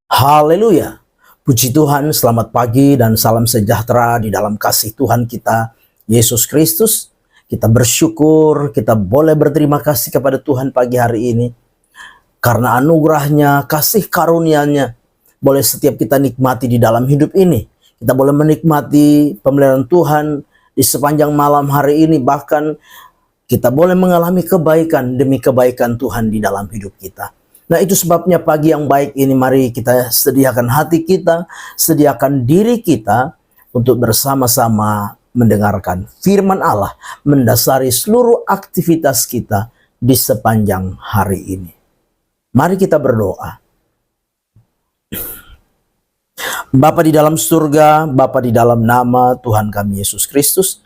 Haleluya. Puji Tuhan, selamat pagi dan salam sejahtera di dalam kasih Tuhan kita, Yesus Kristus. Kita bersyukur, kita boleh berterima kasih kepada Tuhan pagi hari ini. Karena anugerahnya, kasih karunia-Nya, boleh setiap kita nikmati di dalam hidup ini. Kita boleh menikmati pemeliharaan Tuhan di sepanjang malam hari ini. Bahkan kita boleh mengalami kebaikan demi kebaikan Tuhan di dalam hidup kita. Nah, itu sebabnya pagi yang baik ini mari kita sediakan hati kita, sediakan diri kita untuk bersama-sama mendengarkan firman Allah, mendasari seluruh aktivitas kita di sepanjang hari ini. Mari kita berdoa. Bapa di dalam surga, Bapa di dalam nama Tuhan kami Yesus Kristus,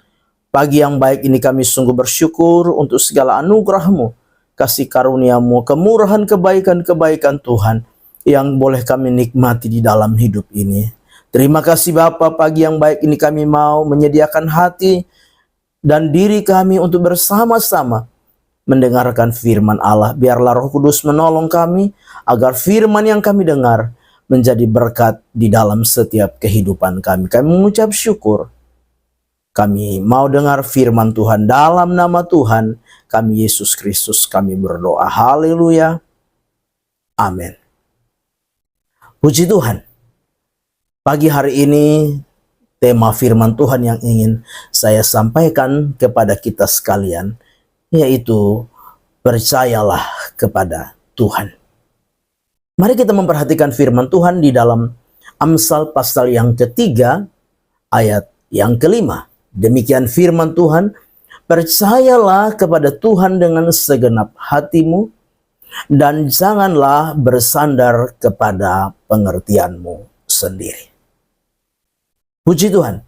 pagi yang baik ini kami sungguh bersyukur untuk segala anugerah-Mu, kasih karunia-Mu, kemurahan, kebaikan-kebaikan Tuhan yang boleh kami nikmati di dalam hidup ini. Terima kasih Bapa, pagi yang baik ini kami mau menyediakan hati dan diri kami untuk bersama-sama mendengarkan firman Allah. Biarlah Roh Kudus menolong kami agar firman yang kami dengar menjadi berkat di dalam setiap kehidupan kami. Kami mengucap syukur. Kami mau dengar firman Tuhan dalam nama Tuhan kami Yesus Kristus kami berdoa. Haleluya. Amin. Puji Tuhan. Pagi hari ini tema firman Tuhan yang ingin saya sampaikan kepada kita sekalian yaitu percayalah kepada Tuhan. Mari kita memperhatikan firman Tuhan di dalam Amsal pasal yang ketiga ayat yang kelima. Demikian firman Tuhan, percayalah kepada Tuhan dengan segenap hatimu dan janganlah bersandar kepada pengertianmu sendiri. Puji Tuhan.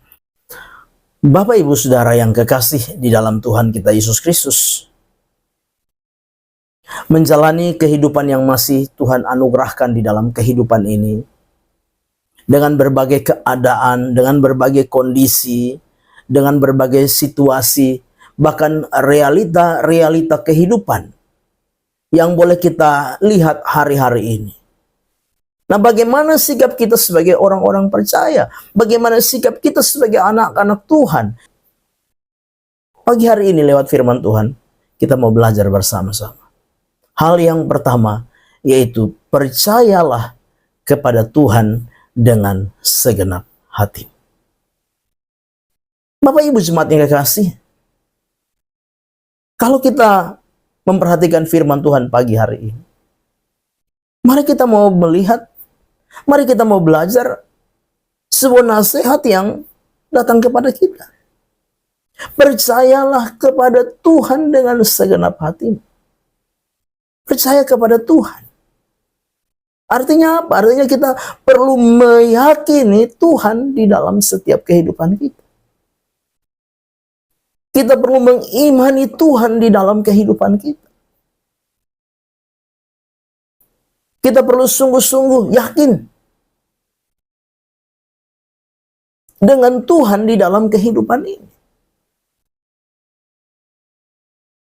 Bapak Ibu Saudara yang kekasih di dalam Tuhan kita Yesus Kristus, menjalani kehidupan yang masih Tuhan anugerahkan di dalam kehidupan ini, dengan berbagai keadaan, dengan berbagai kondisi, dengan berbagai situasi, bahkan realita kehidupan yang boleh kita lihat hari-hari ini. Nah, bagaimana sikap kita sebagai orang-orang percaya? Bagaimana sikap kita sebagai anak-anak Tuhan? Pagi hari ini lewat firman Tuhan, kita mau belajar bersama-sama. Hal yang pertama, yaitu percayalah kepada Tuhan dengan segenap hati. Bapak Ibu jemaat yang kekasih, kalau kita memperhatikan firman Tuhan pagi hari ini, mari kita mau melihat, mari kita mau belajar sebuah nasihat yang datang kepada kita. Percayalah kepada Tuhan dengan segenap hatimu. Percaya kepada Tuhan. Artinya apa? Artinya kita perlu meyakini Tuhan di dalam setiap kehidupan kita. Kita perlu mengimani Tuhan di dalam kehidupan kita. Kita perlu sungguh-sungguh yakin dengan Tuhan di dalam kehidupan ini.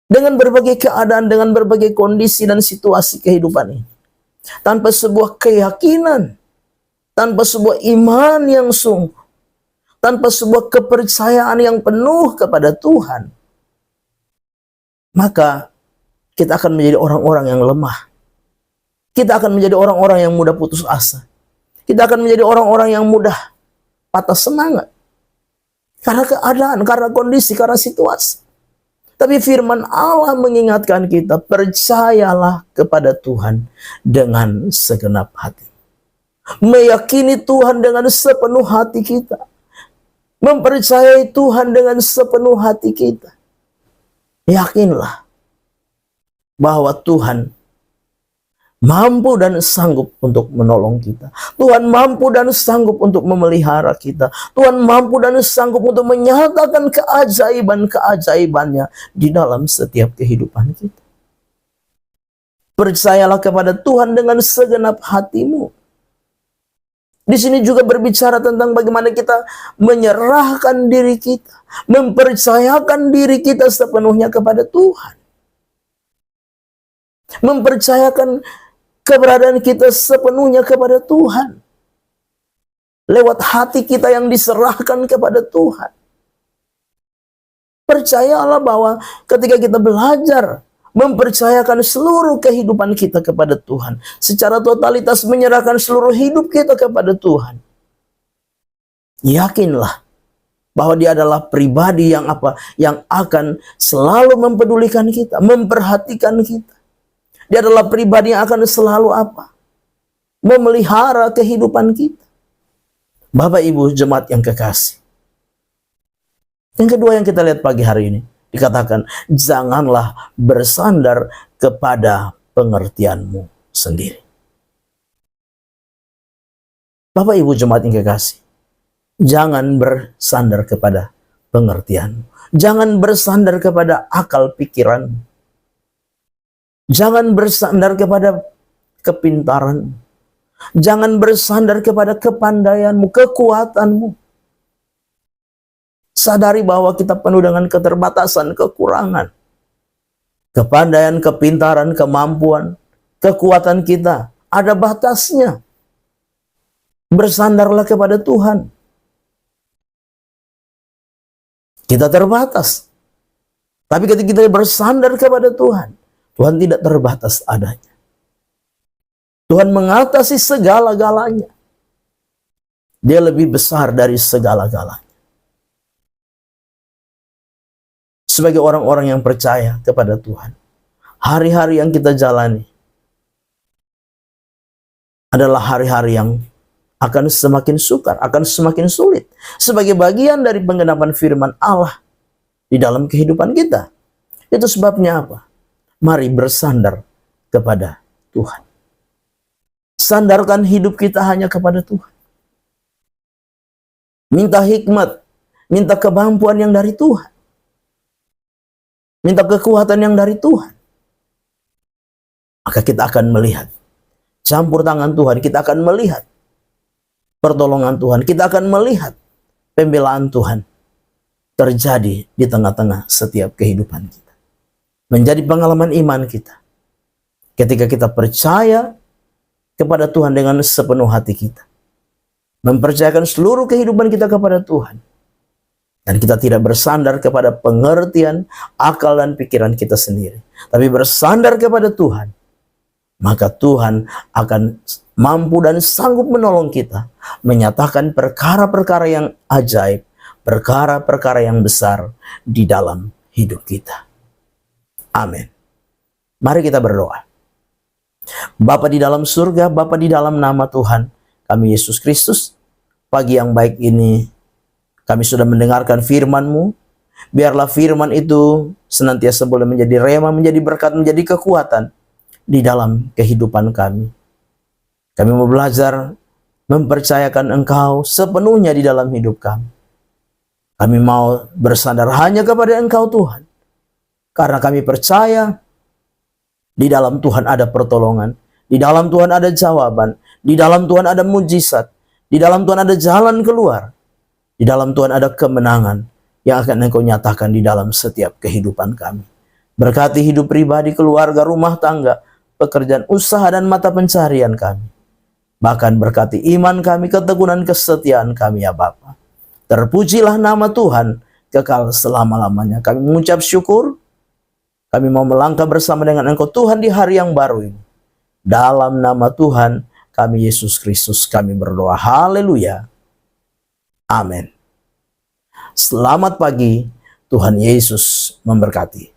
Dengan berbagai keadaan, dengan berbagai kondisi dan situasi kehidupan ini. Tanpa sebuah keyakinan, tanpa sebuah iman yang sungguh, tanpa sebuah kepercayaan yang penuh kepada Tuhan, maka kita akan menjadi orang-orang yang lemah. Kita akan menjadi orang-orang yang mudah putus asa. Kita akan menjadi orang-orang yang mudah patah semangat. Karena keadaan, karena kondisi, karena situasi. Tapi firman Allah mengingatkan kita, percayalah kepada Tuhan dengan segenap hati. Meyakini Tuhan dengan sepenuh hati kita. Mempercayai Tuhan dengan sepenuh hati kita. Yakinlah bahwa Tuhan mampu dan sanggup untuk menolong kita. Tuhan mampu dan sanggup untuk memelihara kita. Tuhan mampu dan sanggup untuk menyatakan keajaiban-keajaibannya di dalam setiap kehidupan kita. Percayalah kepada Tuhan dengan segenap hatimu. Di sini juga berbicara tentang bagaimana kita menyerahkan diri kita, mempercayakan diri kita sepenuhnya kepada Tuhan. Mempercayakan keberadaan kita sepenuhnya kepada Tuhan. Lewat hati kita yang diserahkan kepada Tuhan. Percayalah bahwa ketika kita belajar mempercayakan seluruh kehidupan kita kepada Tuhan, secara totalitas menyerahkan seluruh hidup kita kepada Tuhan, yakinlah bahwa Dia adalah pribadi yang yang akan selalu mempedulikan kita, memperhatikan kita. Dia adalah pribadi yang akan selalu memelihara kehidupan kita. Bapak Ibu jemaat yang kekasih, yang kedua yang kita lihat pagi hari ini, dikatakan, janganlah bersandar kepada pengertianmu sendiri. Bapak Ibu jemaat yang kekasih, jangan bersandar kepada pengertianmu. Jangan bersandar kepada akal pikiranmu. Jangan bersandar kepada kepintaranmu. Jangan bersandar kepada kepandaianmu, kekuatanmu. Sadari bahwa kita penuh dengan keterbatasan, kekurangan. Kepandaian, kepintaran, kemampuan, kekuatan kita ada batasnya. Bersandarlah kepada Tuhan. Kita terbatas. Tapi ketika kita bersandar kepada Tuhan, Tuhan tidak terbatas adanya. Tuhan mengatasi segala-galanya. Dia lebih besar dari segala-galanya. Sebagai orang-orang yang percaya kepada Tuhan, hari-hari yang kita jalani adalah hari-hari yang akan semakin sukar, akan semakin sulit. Sebagai bagian dari penggenapan firman Allah di dalam kehidupan kita. Itu sebabnya apa? Mari bersandar kepada Tuhan. Sandarkan hidup kita hanya kepada Tuhan. Minta hikmat, minta kemampuan yang dari Tuhan. Minta kekuatan yang dari Tuhan. Maka kita akan melihat campur tangan Tuhan, kita akan melihat pertolongan Tuhan, kita akan melihat pembelaan Tuhan terjadi di tengah-tengah setiap kehidupan kita. Menjadi pengalaman iman kita. Ketika kita percaya kepada Tuhan dengan sepenuh hati kita. Mempercayakan seluruh kehidupan kita kepada Tuhan. Dan kita tidak bersandar kepada pengertian, akal dan pikiran kita sendiri. Tapi bersandar kepada Tuhan. Maka Tuhan akan mampu dan sanggup menolong kita. Menyatakan perkara-perkara yang ajaib. Perkara-perkara yang besar di dalam hidup kita. Amin. Mari kita berdoa. Bapa di dalam surga, Bapa di dalam nama Tuhan kami Yesus Kristus, pagi yang baik ini kami sudah mendengarkan firman-Mu. Biarlah firman itu senantiasa boleh menjadi rema, menjadi berkat, menjadi kekuatan di dalam kehidupan kami. Kami mau belajar mempercayakan Engkau sepenuhnya di dalam hidup kami. Kami mau bersandar hanya kepada Engkau Tuhan. Karena kami percaya di dalam Tuhan ada pertolongan. Di dalam Tuhan ada jawaban. Di dalam Tuhan ada mujizat. Di dalam Tuhan ada jalan keluar. Di dalam Tuhan ada kemenangan yang akan Engkau nyatakan di dalam setiap kehidupan kami. Berkati hidup pribadi, keluarga, rumah tangga, pekerjaan, usaha, dan mata pencarian kami. Bahkan berkati iman kami, ketekunan, kesetiaan kami ya Bapa. Terpujilah nama Tuhan kekal selama-lamanya. Kami mengucap syukur. Kami mau melangkah bersama dengan Engkau Tuhan di hari yang baru ini. Dalam nama Tuhan kami Yesus Kristus kami berdoa. Haleluya. Amin. Selamat pagi. Tuhan Yesus memberkati.